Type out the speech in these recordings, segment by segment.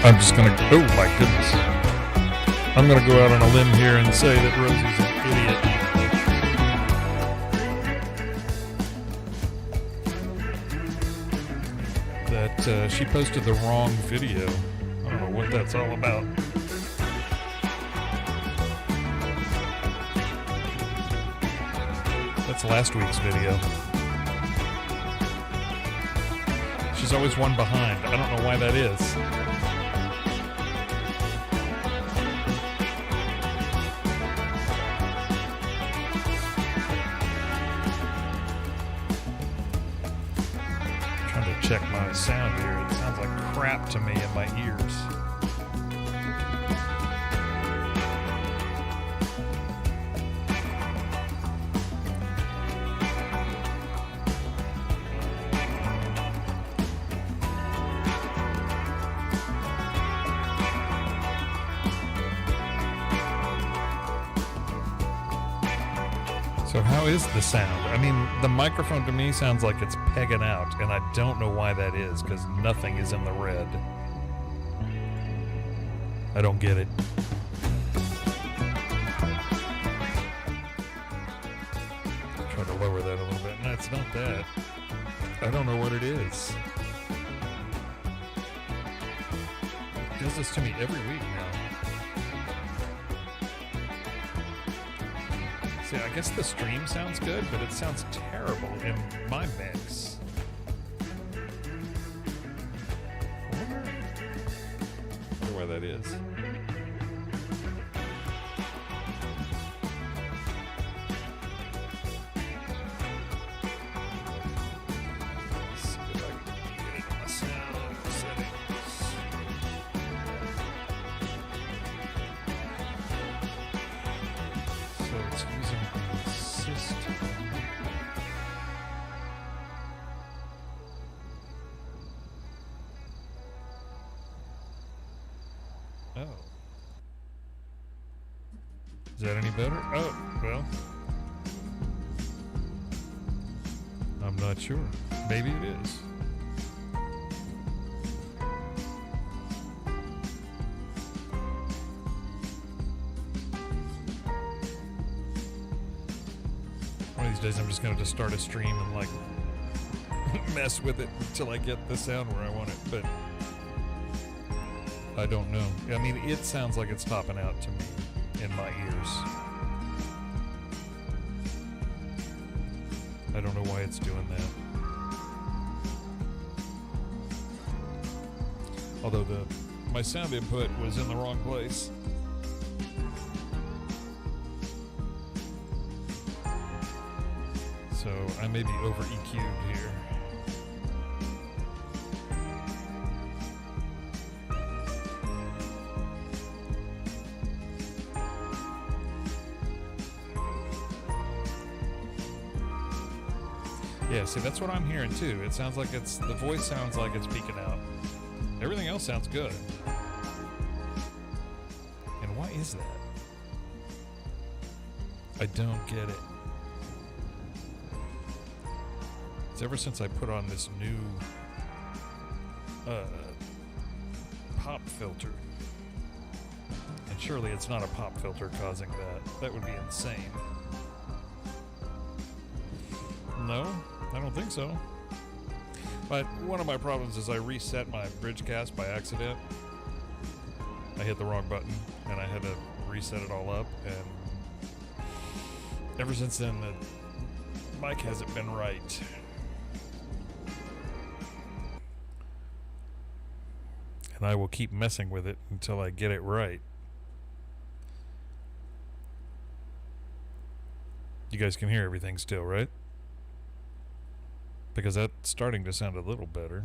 I'm just gonna, oh my goodness. I'm gonna go out on a limb here and say that Rosie's an idiot. That she posted the wrong video. I don't know what that's all about. That's last week's video. She's always one behind. I don't know why that is. Check my sound here. It sounds like crap to me in my ears. So how is the sound? I mean, the microphone to me sounds like it's pegging out, and I don't know why that is, because nothing is in the red. I don't get it. Try to lower that a little bit. No, it's not that. I don't know what it is. It does this to me every week now. See, I guess the stream sounds good, but it sounds terrible in my mix. I wonder why that is. Let's see if I can get it in my sound settings. So it's using the system. Oh. Is that any better? Oh, well. I'm not sure. Maybe it is. One of these days I'm just going to start a stream and like mess with it until I get the sound where I want it, but I don't know. I mean, it sounds like it's topping out to me in my ears. I don't know why it's doing that. Although my sound input was in the wrong place. So I may be over EQ'd here. Yeah, see, that's what I'm hearing too. It sounds like the voice sounds like it's peeking out. Everything else sounds good. And why is that? I don't get it. It's ever since I put on this new pop filter. And surely it's not a pop filter causing that. That would be insane. No, I don't think so. But one of my problems is I reset my Bridgecast by accident. I hit the wrong button and I had to reset it all up, and Ever since then, the mic hasn't been right. And I will keep messing with it until I get it right. You guys can hear everything still, right? Because that's starting to sound a little better.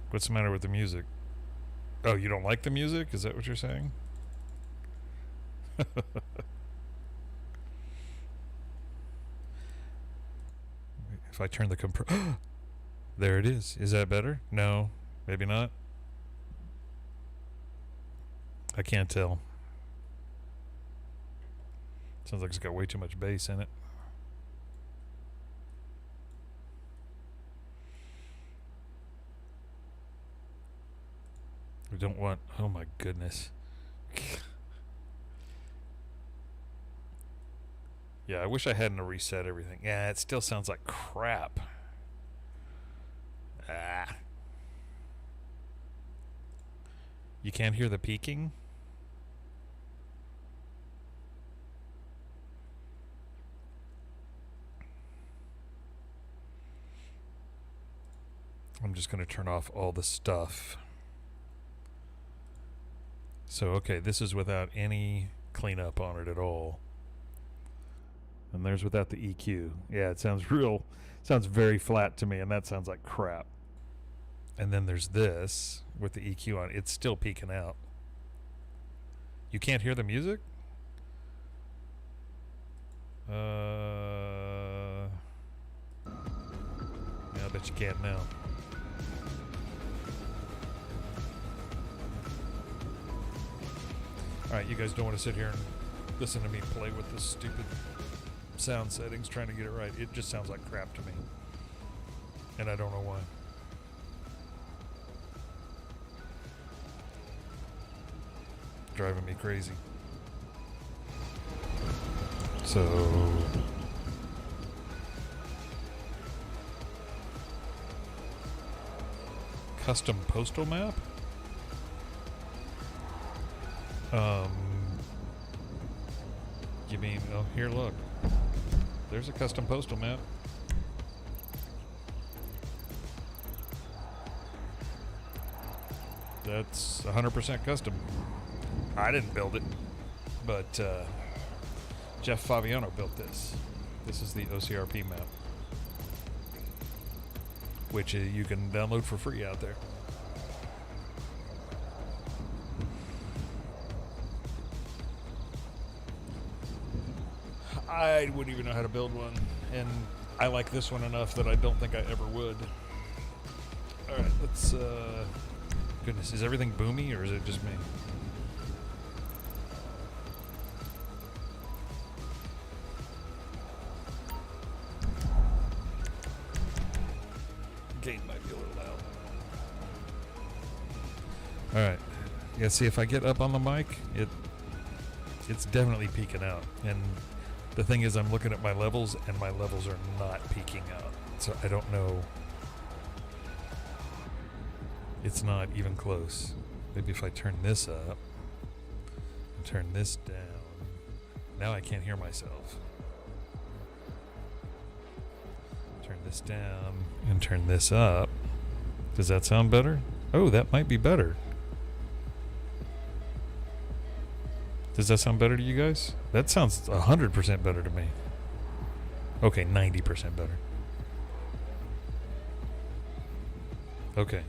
What's the matter with the music? Oh, you don't like the music? Is that what you're saying? If I turn the there it is. Is that better? No, maybe not. I can't tell. Sounds like it's got way too much bass in it. We don't want... Oh my goodness. Yeah, I wish I hadn't reset everything. Yeah, it still sounds like crap. Ah. You can't hear the peaking? I'm just going to turn off all the stuff. So, okay, this is without any cleanup on it at all. And there's without the EQ. Yeah, it sounds very flat to me, and that sounds like crap. And then there's this with the EQ on. It's still peaking out. You can't hear the music? Yeah, I bet you can't now. Alright, you guys don't want to sit here and listen to me play with this stupid sound settings trying to get it right. It just sounds like crap to me. And I don't know why. Driving me crazy. So... Custom postal map? You mean, oh, here, look. There's a custom postal map. That's 100% custom. I didn't build it, but Jeff Faviano built this. This is the OCRP map, which you can download for free out there. I wouldn't even know how to build one, and I like this one enough that I don't think I ever would. Alright, let's, goodness, is everything boomy, or is it just me? Gain might be a little loud. Alright, yeah, see, if I get up on the mic, it's definitely peaking out, and the thing is, I'm looking at my levels, and my levels are not peaking out. So I don't know. It's not even close. Maybe if I turn this up, and turn this down. Now I can't hear myself. Turn this down, and turn this up. Does that sound better? Oh, that might be better. Does that sound better to you guys? That sounds 100% better to me. Okay, 90% better. Okay.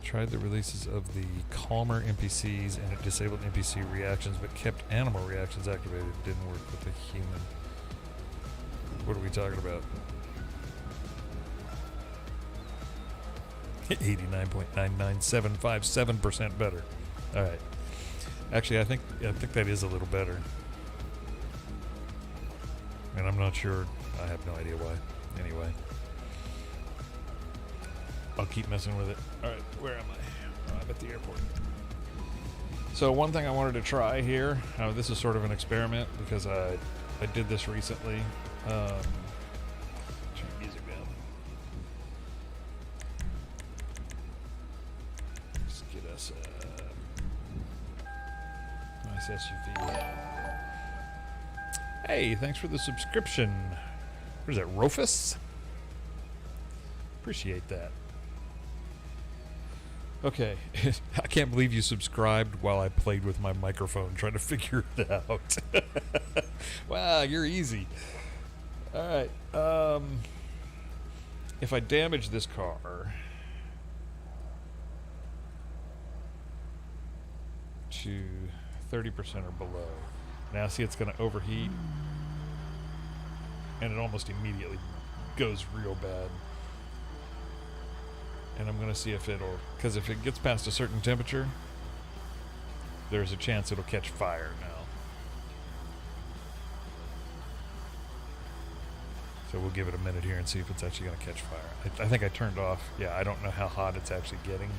Tried the releases of the calmer NPCs and it disabled NPC reactions but kept animal reactions activated. Didn't work with the human. What are we talking about? 89.99757% better. Alright. Actually, I think that is a little better. And I'm not sure. I have no idea why. Anyway. I'll keep messing with it. Alright, where am I? Oh, I'm at the airport. So one thing I wanted to try here, this is sort of an experiment because I did this recently. Turn the music down. Let's get us a nice SUV. Hey, thanks for the subscription. What is that, Rufus? Appreciate that. Okay, I can't believe you subscribed while I played with my microphone trying to figure it out. Wow, you're easy. All right. If I damage this car to 30% or below, now see it's going to overheat, and it almost immediately goes real bad. And I'm going to see if it'll, because if it gets past a certain temperature, there's a chance it'll catch fire now. So we'll give it a minute here and see if it's actually going to catch fire. I think I turned off. Yeah, I don't know how hot it's actually getting.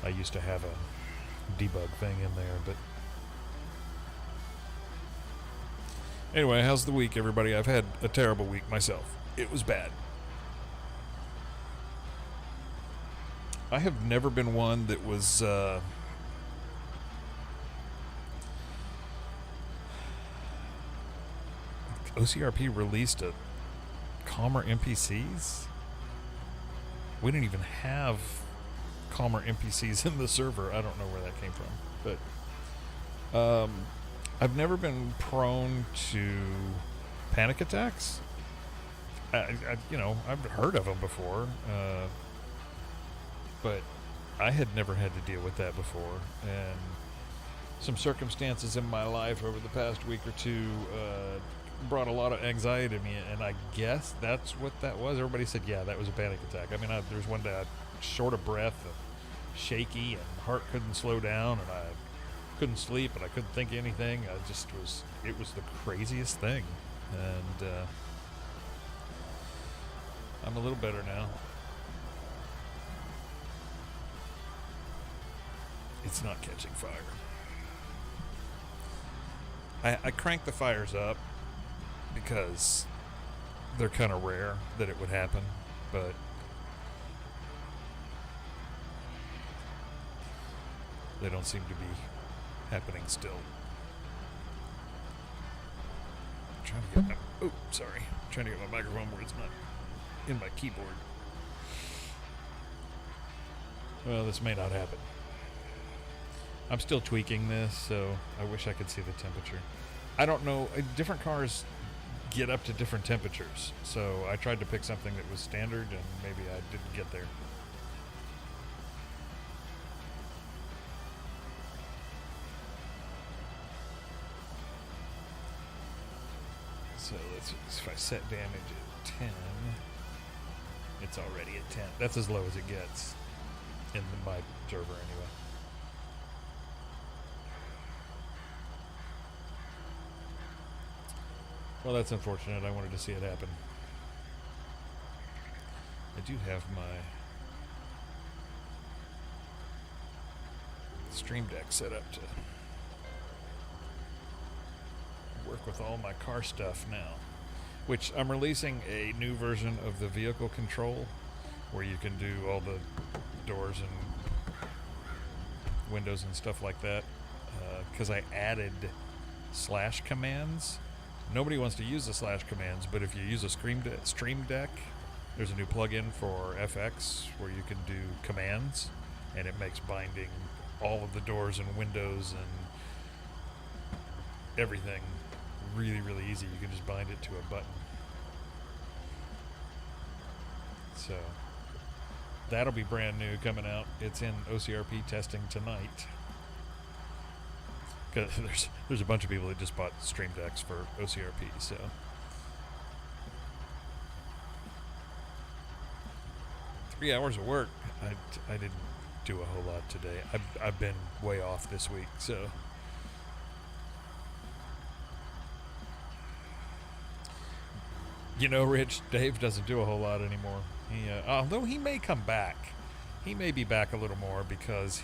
I used to have a debug thing in there, but anyway, how's the week, everybody? I've had a terrible week myself. It was bad. I have never been one that was OCRP released a Calmer NPCs. We didn't even have Calmer NPCs in the server. I don't know where that came from, but I've never been prone to panic attacks. I've heard of them before. But I had never had to deal with that before, and some circumstances in my life over the past week or two brought a lot of anxiety to me, and I guess that's what that was. Everybody said, yeah, that was a panic attack. I mean, there was one day I was short of breath and shaky, and heart couldn't slow down, and I couldn't sleep, and I couldn't think of anything. It was the craziest thing, and I'm a little better now. It's not catching fire. I cranked the fires up because they're kind of rare that it would happen, but they don't seem to be happening still. I'm trying to get trying to get my microphone where it's not in my keyboard. Well, this may not happen. I'm still tweaking this, so I wish I could see the temperature. I don't know. Different cars get up to different temperatures, so I tried to pick something that was standard, and maybe I didn't get there. So if I set damage at 10, it's already at 10. That's as low as it gets in my server anyway. Well, that's unfortunate. I wanted to see it happen. I do have my Stream Deck set up to work with all my car stuff now, which I'm releasing a new version of the vehicle control where you can do all the doors and windows and stuff like that, because I added slash commands. Nobody wants to use the slash commands, but if you use a Stream Deck, there's a new plugin for FX where you can do commands, and it makes binding all of the doors and windows and everything really, really easy. You can just bind it to a button. So that'll be brand new coming out. It's in OCRP testing tonight. Because there's a bunch of people that just bought Stream Decks for OCRP, so. Three hours of work. I didn't do a whole lot today. I've been way off this week, so. You know, Rich, Dave doesn't do a whole lot anymore. Although he may come back. He may be back a little more because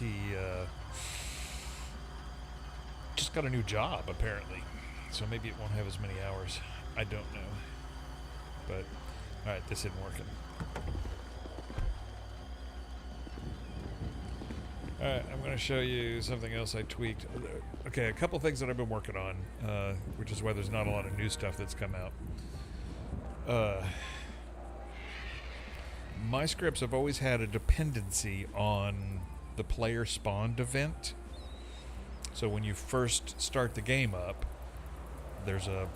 just got a new job, apparently. So maybe it won't have as many hours. I don't know. But, alright, this isn't working. Alright, I'm going to show you something else I tweaked. Okay, a couple things that I've been working on, which is why there's not a lot of new stuff that's come out. My scripts have always had a dependency on the player spawned event. So when you first start the game up, there's a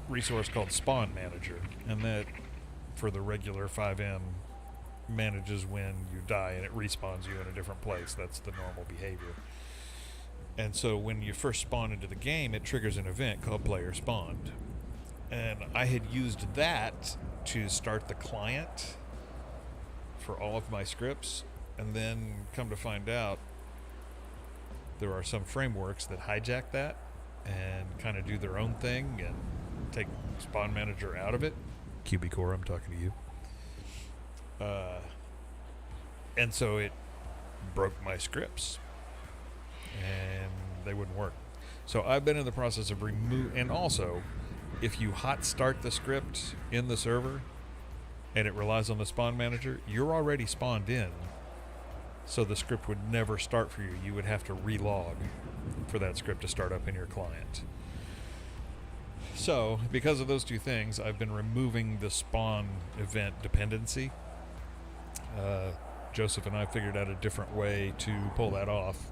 resource called Spawn Manager, and that, for the regular 5M, manages when you die and it respawns you in a different place. That's the normal behavior. And so when you first spawn into the game, it triggers an event called Player Spawned. And I had used that to start the client for all of my scripts, and then come to find out there are some frameworks that hijack that and kind of do their own thing and take Spawn Manager out of it. QB-Core, I'm talking to you. And so it broke my scripts and they wouldn't work. So I've been in the process of and also, if you hot start the script in the server and it relies on the Spawn Manager, you're already spawned in, so the script would never start for you. You would have to relog for that script to start up in your client. So because of those two things, I've been removing the spawn event dependency. Joseph and I figured out a different way to pull that off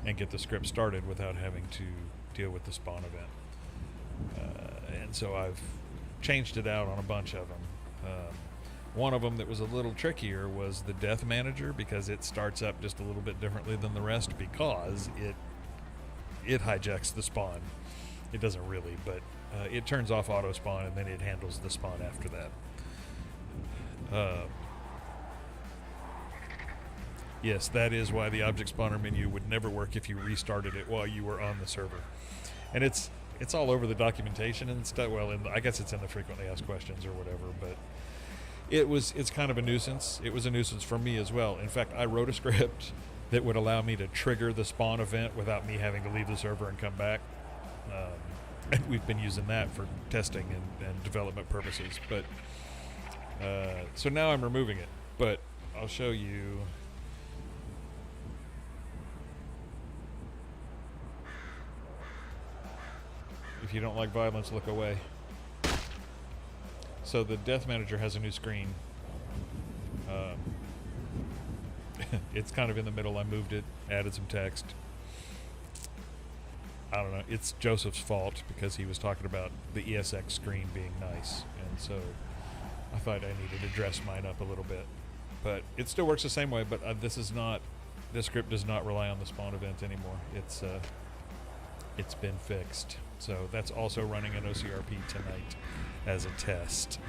and get the script started without having to deal with the spawn event. And so I've changed it out on a bunch of them. One of them that was a little trickier was the Death Manager, because it starts up just a little bit differently than the rest, because it hijacks the spawn. It doesn't really, but it turns off auto spawn and then it handles the spawn after that. Yes, that is why the object spawner menu would never work if you restarted it while you were on the server. And it's all over the documentation and stuff. Well, I guess it's in the frequently asked questions or whatever, but it's kind of a nuisance. It was a nuisance for me as well. In fact, I wrote a script that would allow me to trigger the spawn event without me having to leave the server and come back. And we've been using that for testing and development purposes. But so now I'm removing it, but I'll show you. If you don't like violence, look away. So the Death Manager has a new screen. It's kind of in the middle. I moved it, added some text. I don't know. It's Joseph's fault because he was talking about the ESX screen being nice. And so I thought I needed to dress mine up a little bit. But it still works the same way, but this script does not rely on the spawn event anymore. It's been fixed. So that's also running an OCRP tonight as a test.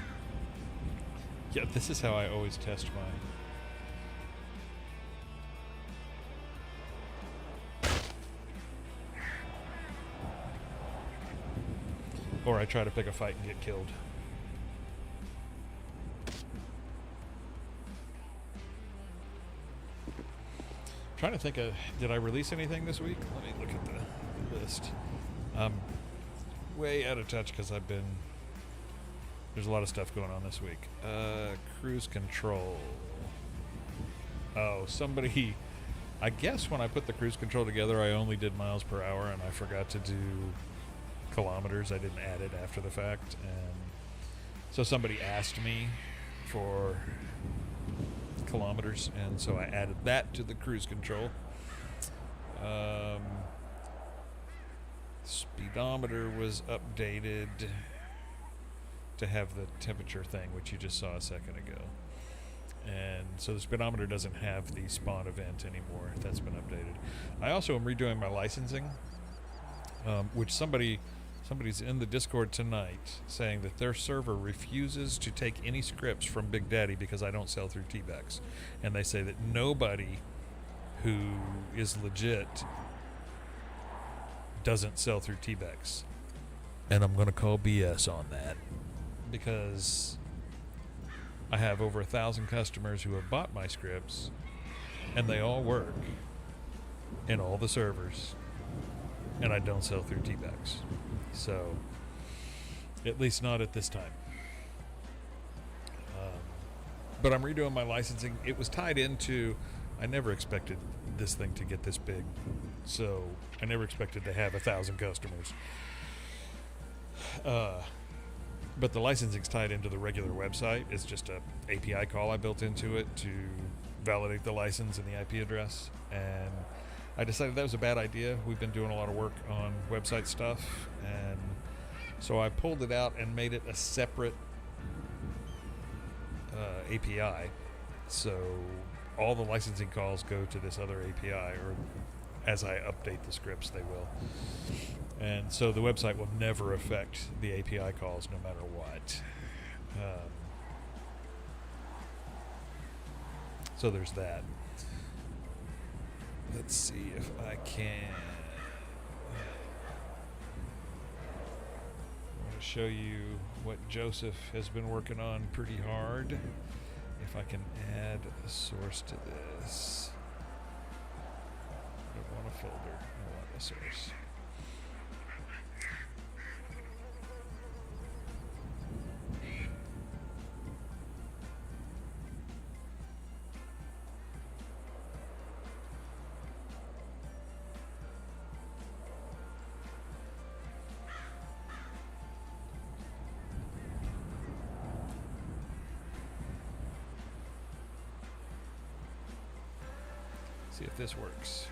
Yeah, this is how I always test mine. Or I try to pick a fight and get killed. Trying to think of, did I release anything this week? Let me look at the list. Way out of touch because there's a lot of stuff going on this week. Cruise control. Oh, somebody, I guess when I put the cruise control together, I only did miles per hour and I forgot to do kilometers. I didn't add it after the fact. And so somebody asked me for kilometers, and so I added that to the cruise control. Speedometer was updated to have the temperature thing, which you just saw a second ago. And so the speedometer doesn't have the spawn event anymore. That's been updated. I also am redoing my licensing, which somebody's in the Discord tonight saying that their server refuses to take any scripts from Big Daddy because I don't sell through T-Bex. And they say that nobody who is legit doesn't sell through T-Bex. And I'm going to call BS on that, because I have over 1,000 customers who have bought my scripts, and they all work in all the servers. and I don't sell through T-Backs. So, at least not at this time. But I'm redoing my licensing. It was tied into, I never expected this thing to get this big. So, I never expected to have 1,000 customers. But the licensing's tied into the regular website. It's just a API call I built into it to validate the license and the IP address. And I decided that was a bad idea. We've been doing a lot of work on website stuff, and so I pulled it out and made it a separate API. So all the licensing calls go to this other API, or as I update the scripts, they will. And so the website will never affect the API calls no matter what. So there's that. Let's see if I can. I want to show you what Joseph has been working on pretty hard. If I can add a source to this. I don't want a folder, I want a source. See if this works.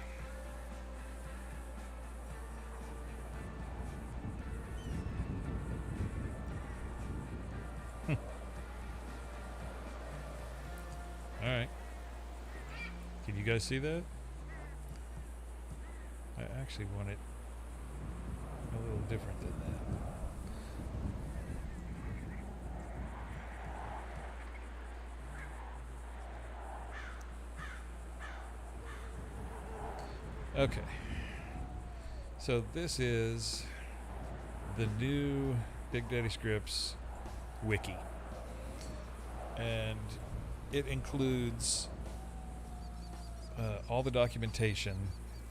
All right. Can you guys see that? I actually want it a little different than that. Okay. So this is the new BigDaddyScripts wiki. And it includes all the documentation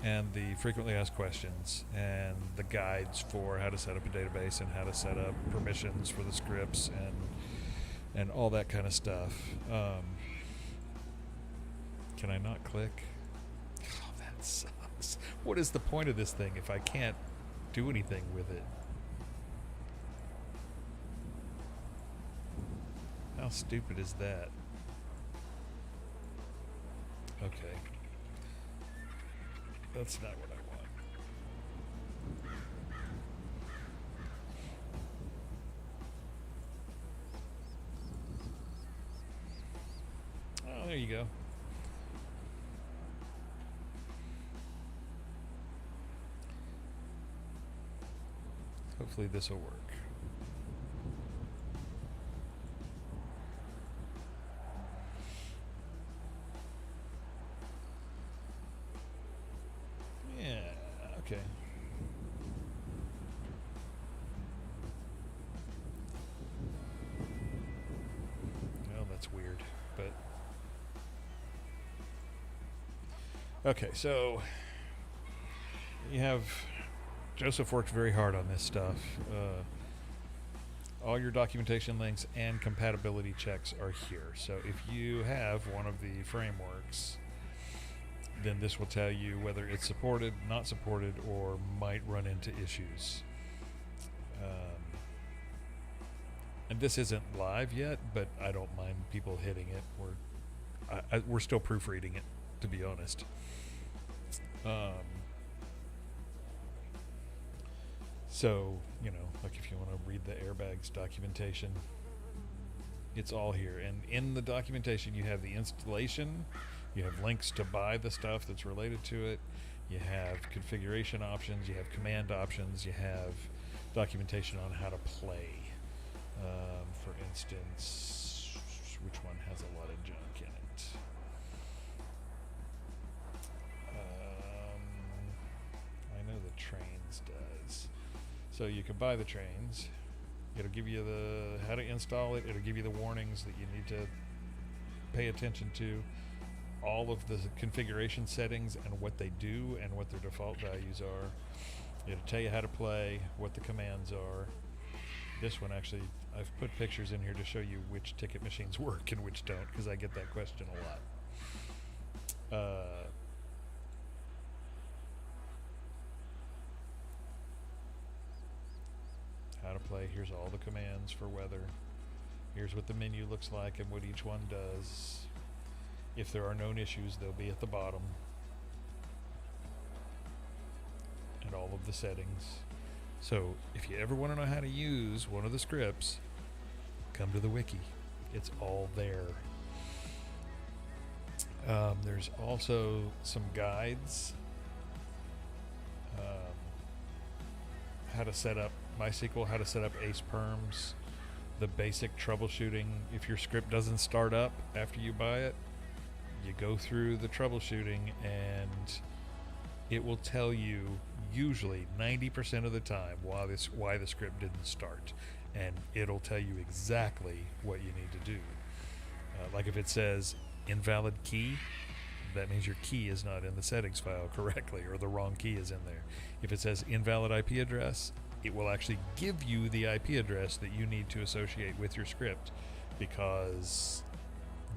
and the frequently asked questions and the guides for how to set up a database and how to set up permissions for the scripts and all that kind of stuff. Can I not click? Oh, that sucks. What is the point of this thing if I can't do anything with it? How stupid is that? Okay. That's not what I want. Oh, there you go. Hopefully this will work. Okay. Well, that's weird, but okay, so you have Joseph worked very hard on this stuff. All your documentation links and compatibility checks are here. So if you have one of the frameworks, then this will tell you whether it's supported, not supported, or might run into issues. And this isn't live yet, but I don't mind people hitting it. We're still proofreading it, to be honest. So, you know, like if you want to read the airbags documentation, it's all here. And in the documentation, you have the installation. You have links to buy the stuff that's related to it. You have configuration options. You have command options. You have documentation on how to play. For instance, which one has a lot of junk in it? I know the trains does. So you can buy the trains. It'll give you the how to install it. It'll give you the warnings that you need to pay attention to. All of the configuration settings and what they do and what their default values are. It'll tell you how to play, what the commands are. This one actually, I've put pictures in here to show you which ticket machines work and which don't, because I get that question a lot. How to play. Here's all the commands for weather. Here's what the menu looks like and what each one does. If there are known issues, they'll be at the bottom. And all of the settings. So if you ever want to know how to use one of the scripts, come to the wiki. It's all there. There's also some guides. How to set up MySQL, how to set up ace perms, the basic troubleshooting. If your script doesn't start up after you buy it, you go through the troubleshooting and it will tell you usually 90% of the time why the script didn't start, and it'll tell you exactly what you need to do. Like if it says invalid key, that means your key is not in the settings file correctly, or the wrong key is in there. If it says invalid IP address, it will actually give you the IP address that you need to associate with your script, because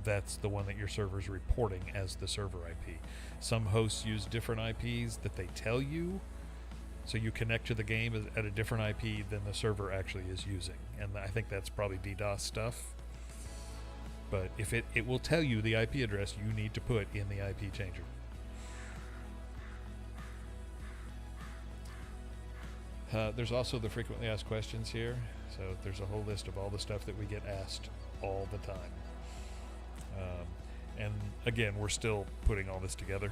that's the one that your server is reporting as the server IP. Some hosts use different IPs that they tell you, so you connect to the game at a different IP than the server actually is using. And I think that's probably DDoS stuff. But if it will tell you the IP address you need to put in the IP changer. There's also the frequently asked questions here. So there's a whole list of all the stuff that we get asked all the time. And again, we're still putting all this together.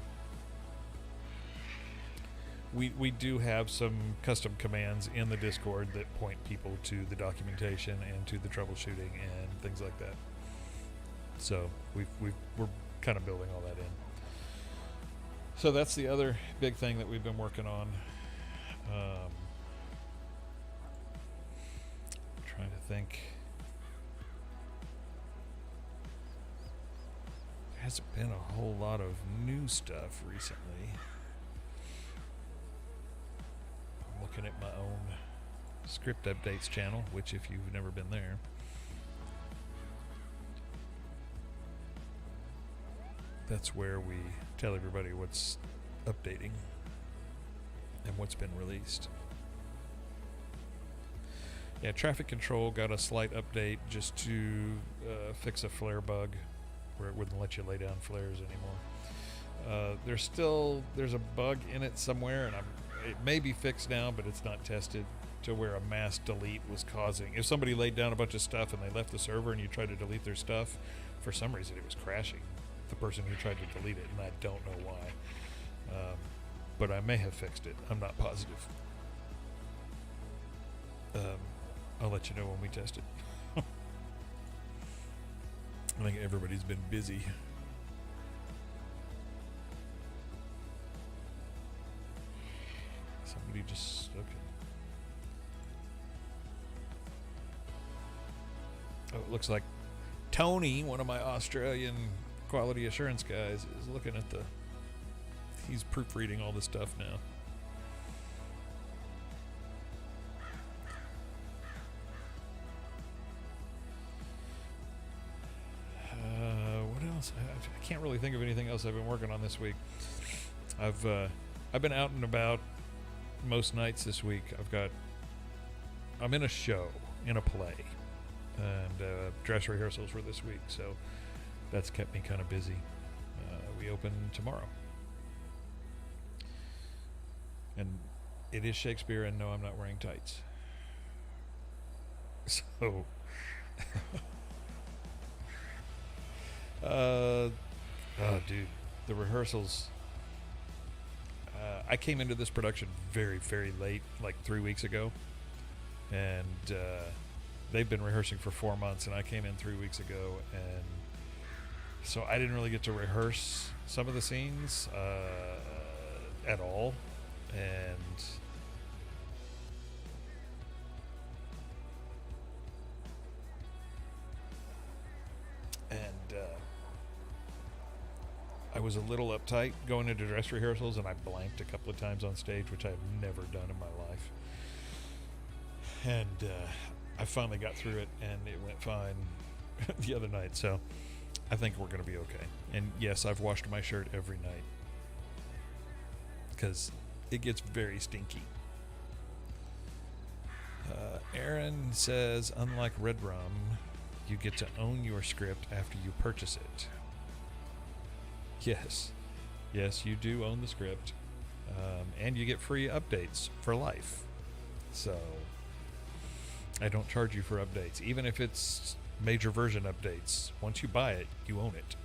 We do have some custom commands in the Discord that point people to the documentation and to the troubleshooting and things like that. So we're kind of building all that in. So that's the other big thing that we've been working on. Trying to think. There hasn't been a whole lot of new stuff recently. I'm looking at my own script updates channel, which if you've never been there, that's where we tell everybody what's updating and what's been released. Yeah, traffic control got a slight update just to fix a flare bug where it wouldn't let you lay down flares anymore. There's a bug in it somewhere, and it may be fixed now, but it's not tested, to where a mass delete was causing. If somebody laid down a bunch of stuff and they left the server and you tried to delete their stuff, for some reason it was crashing the person who tried to delete it, and I don't know why. But I may have fixed it. I'm not positive. I'll let you know when we test it. I think everybody's been busy. Somebody just... okay. Oh, it looks like Tony, one of my Australian quality assurance guys, is looking at he's proofreading all this stuff now. What else? I can't really think of anything else I've been working on this week. I've been out and about most nights this week. I'm in a show, in a play, and dress rehearsals for this week, so that's kept me kind of busy. We open tomorrow. And it is Shakespeare, and no, I'm not wearing tights. So, oh, dude, the rehearsals. I came into this production very, very late, like 3 weeks ago, and they've been rehearsing for 4 months, and I came in 3 weeks ago, and so I didn't really get to rehearse some of the scenes at all, and was a little uptight going into dress rehearsals, and I blanked a couple of times on stage, which I've never done in my life. And I finally got through it, and it went fine the other night. So I think we're going to be okay. And yes, I've washed my shirt every night because it gets very stinky. Aaron says, unlike Red Rum, you get to own your script after you purchase it. Yes, you do own the script, and you get free updates for life. So I don't charge you for updates, even if it's major version updates. Once you buy it, you own it.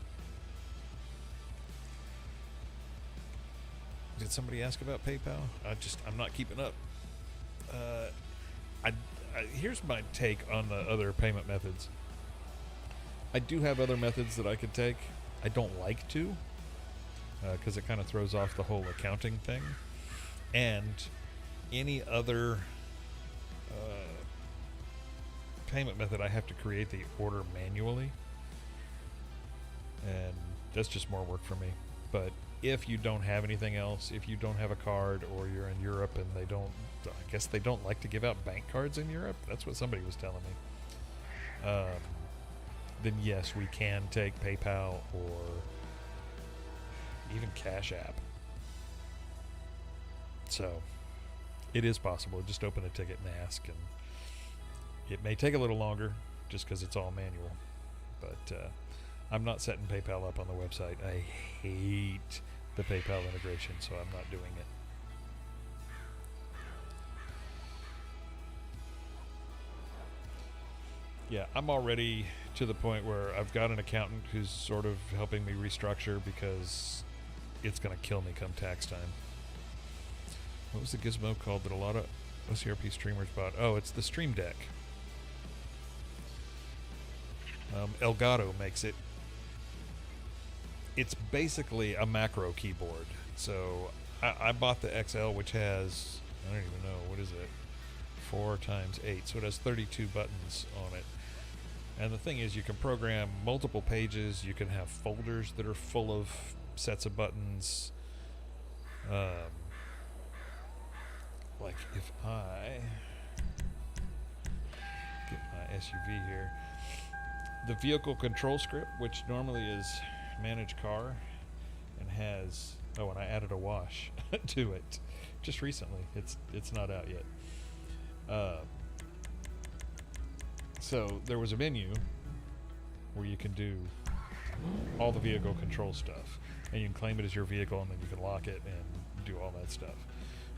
Did somebody ask about PayPal? I'm not keeping up. Here's my take on the other payment methods. I do have other methods that I could take. I don't like to, because it kind of throws off the whole accounting thing. And any other payment method, I have to create the order manually, and that's just more work for me. But if you don't have anything else, if you don't have a card, or you're in Europe and I guess they don't like to give out bank cards in Europe. That's what somebody was telling me. Then yes, we can take PayPal or even Cash App. So it is possible. Just open a ticket and ask, and it may take a little longer just because it's all manual. But I'm not setting PayPal up on the website. I hate the PayPal integration, so I'm not doing it. Yeah, I'm already to the point where I've got an accountant who's sort of helping me restructure because it's going to kill me come tax time. What was the gizmo called that a lot of OCRP streamers bought? Oh, it's the Stream Deck. Elgato makes it. It's basically a macro keyboard. So I bought the XL, which has, I don't even know, what is it? 4 times 8. So it has 32 buttons on it. And the thing is, you can program multiple pages. You can have folders that are full of sets of buttons. Like if I get my SUV here, the vehicle control script, which normally is manage car, and has, and I added a wash to it just recently. It's not out yet. So there was a menu where you can do all the vehicle control stuff, and you can claim it as your vehicle, and then you can lock it and do all that stuff.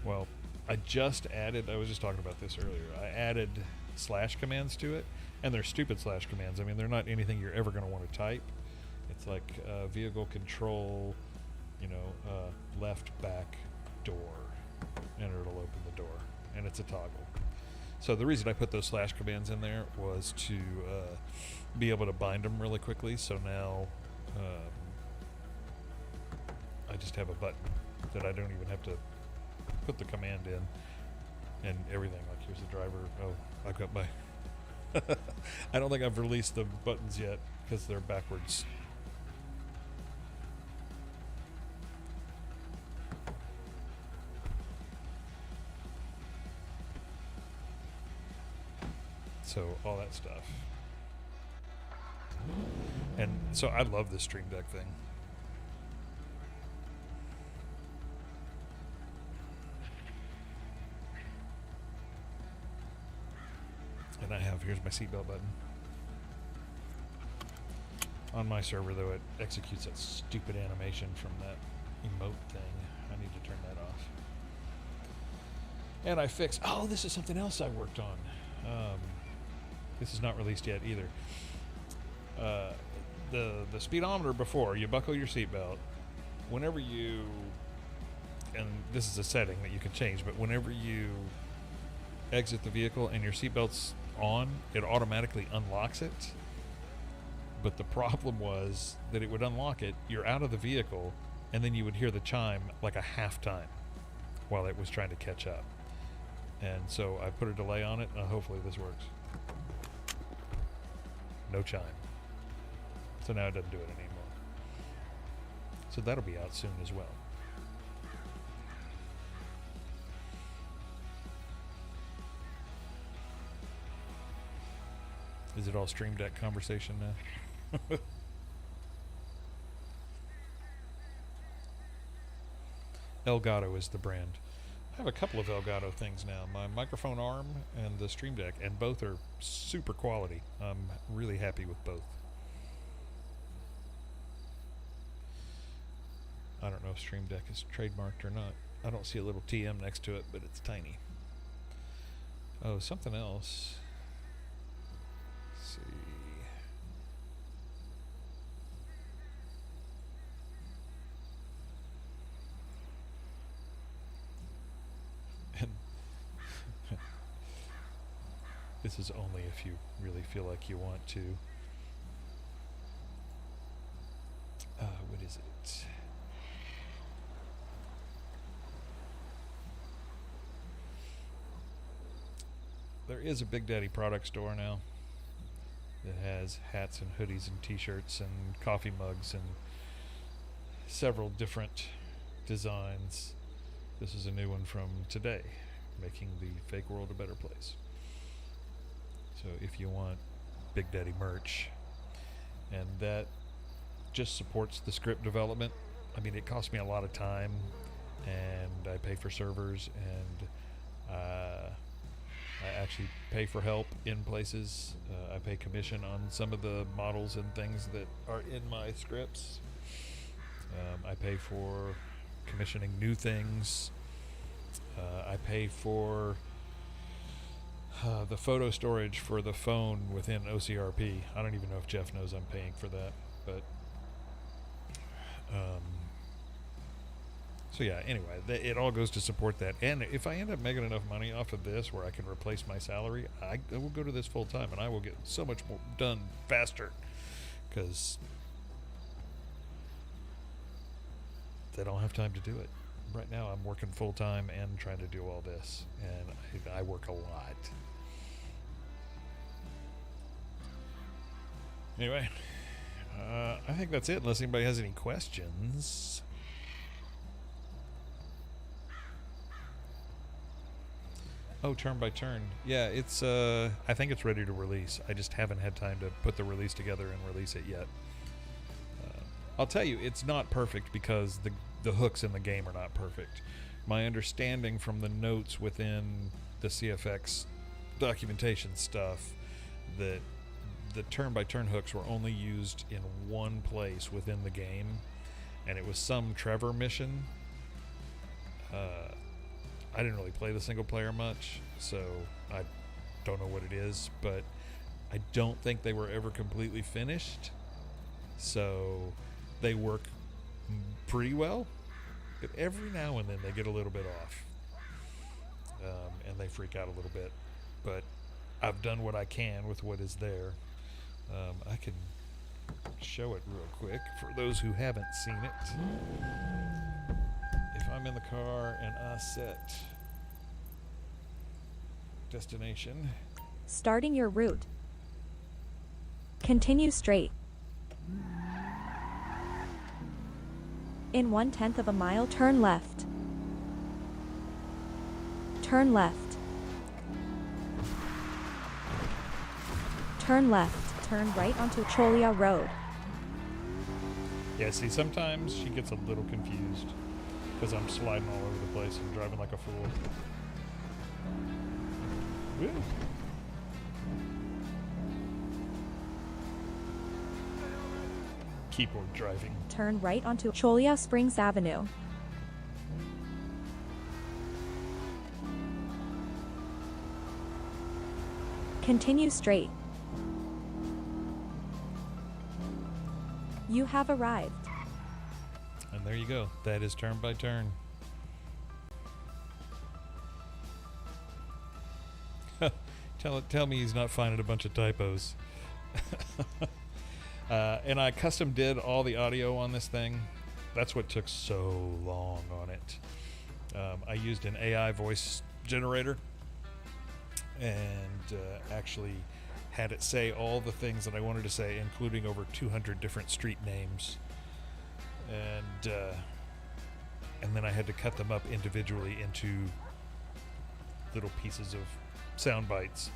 Well, I was just talking about this earlier. I added slash commands to it, and they're stupid slash commands. I mean, they're not anything you're ever going to want to type. It's like vehicle control, left back door, and it'll open the door, and it's a toggle. So the reason I put those slash commands in there was to be able to bind them really quickly. So now I just have a button that I don't even have to put the command in and everything. Like, here's the driver. Oh, I've got my I don't think I've released the buttons yet because they're backwards. So all that stuff. And so I love this Stream Deck thing. And here's my seatbelt button. On my server, though, it executes that stupid animation from that emote thing. I need to turn that off. And I fixed, this is something else I worked on. This is not released yet either. The speedometer before, you buckle your seatbelt. Whenever you, and this is a setting that you can change, but whenever you exit the vehicle and your seatbelt's on, it automatically unlocks it. But the problem was that it would unlock it, you're out of the vehicle, and then you would hear the chime like a half time while it was trying to catch up. And so I put a delay on it, and hopefully this works. No chime. So now it doesn't do it anymore. So that'll be out soon as well. Is it all Stream Deck conversation now? Elgato is the brand. I have a couple of Elgato things now. My microphone arm and the Stream Deck, and both are super quality. I'm really happy with both. I don't know if Stream Deck is trademarked or not. I don't see a little TM next to it, but it's tiny. Oh, something else. Let's see. And this is only if you really feel like you want to. What is it? There is a Big Daddy product store now that has hats and hoodies and t-shirts and coffee mugs and several different designs. This is a new one from today, making the fake world a better place. So if you want Big Daddy merch, and that just supports the script development. I mean, it costs me a lot of time, and I pay for servers, and I actually pay for help in places. I pay commission on some of the models and things that are in my scripts. I pay for commissioning new things. I pay for the photo storage for the phone within OCRP. I don't even know if Jeff knows I'm paying for that, but so yeah, anyway, it all goes to support that. And if I end up making enough money off of this where I can replace my salary, I will go to this full time, and I will get so much more done faster, because they don't have time to do it. Right now I'm working full time and trying to do all this, and I work a lot. Anyway, I think that's it, unless anybody has any questions. Oh, turn by turn. Yeah, it's I think it's ready to release. I just haven't had time to put the release together and release it yet. I'll tell you, it's not perfect because the hooks in the game are not perfect. My understanding from the notes within the CFX documentation stuff, that the turn-by-turn hooks were only used in one place within the game, and it was some Trevor mission. I didn't really play the single player much, so I don't know what it is, but I don't think they were ever completely finished, so they work pretty well, but every now and then they get a little bit off, and they freak out a little bit, but I've done what I can with what is there. I can show it real quick for those who haven't seen it. If I'm in the car and I set destination. Starting your route. Continue straight. In 1/10 of a mile, turn left. Turn left. Turn left. Turn right onto Cholia Road. Yeah, see, sometimes she gets a little confused because I'm sliding all over the place and driving like a fool. Woo. Keyboard driving. Turn right onto Cholia Springs Avenue. Continue straight. You have arrived. And there you go. That is turn by turn. Tell me he's not finding a bunch of typos. And I custom did all the audio on this thing. That's what took so long on it. I used an AI voice generator and actually had it say all the things that I wanted to say, including over 200 different street names. and then I had to cut them up individually into little pieces of sound bites,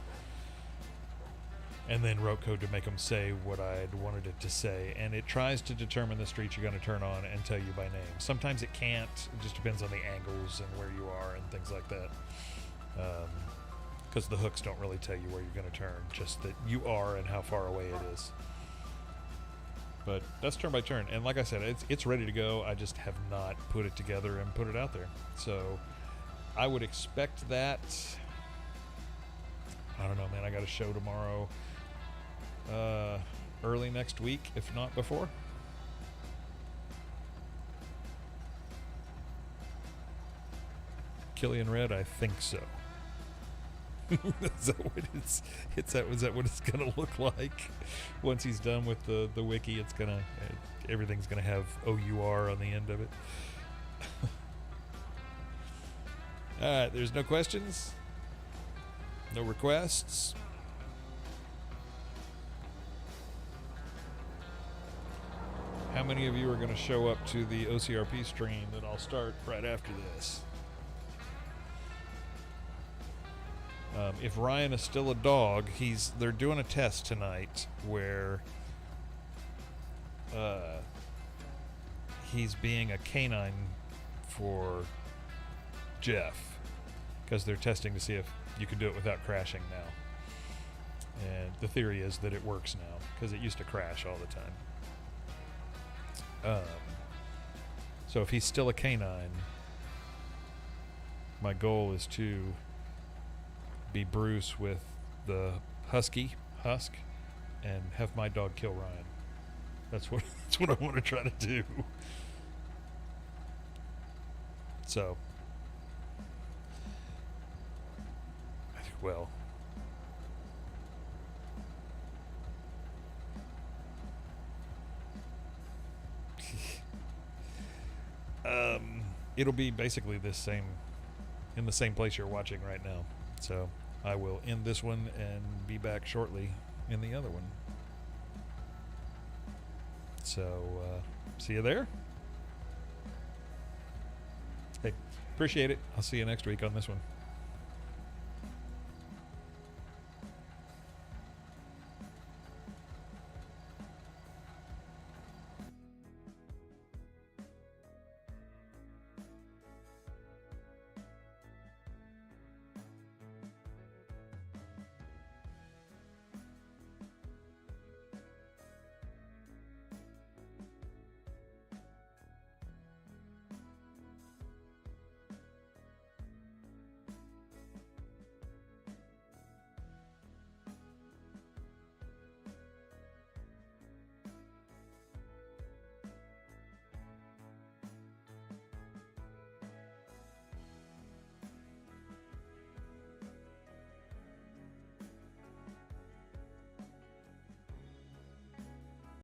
and then wrote code to make them say what I'd wanted it to say. And it tries to determine the street you're going to turn on and tell you by name. Sometimes it can't. It just depends on the angles and where you are and things like that. Because the hooks don't really tell you where you're going to turn, just that you are and how far away it is. But that's turn by turn. And like I said, it's ready to go. I just have not put it together and put it out there. So I would expect that. I don't know, man. I got a show tomorrow. Early next week, if not before. Killian Red, I think so. Is that what is that what it's gonna look like once he's done with the wiki? It's gonna everything's gonna have OUR on the end of it. All right, there's no questions, no requests. How many of you are going to show up to the OCRP stream that I'll start right after this? If Ryan is still a dog, they're doing a test tonight where he's being a canine for Jeff, because they're testing to see if you can do it without crashing now. And the theory is that it works now, because it used to crash all the time. So if he's still a canine, my goal is to be Bruce with the Husk, and have my dog kill Ryan. That's what I want to try to do. So, well. It'll be basically in the same place you're watching right now. So I will end this one and be back shortly in the other one. So see you there. Hey, appreciate it. I'll see you next week on this one.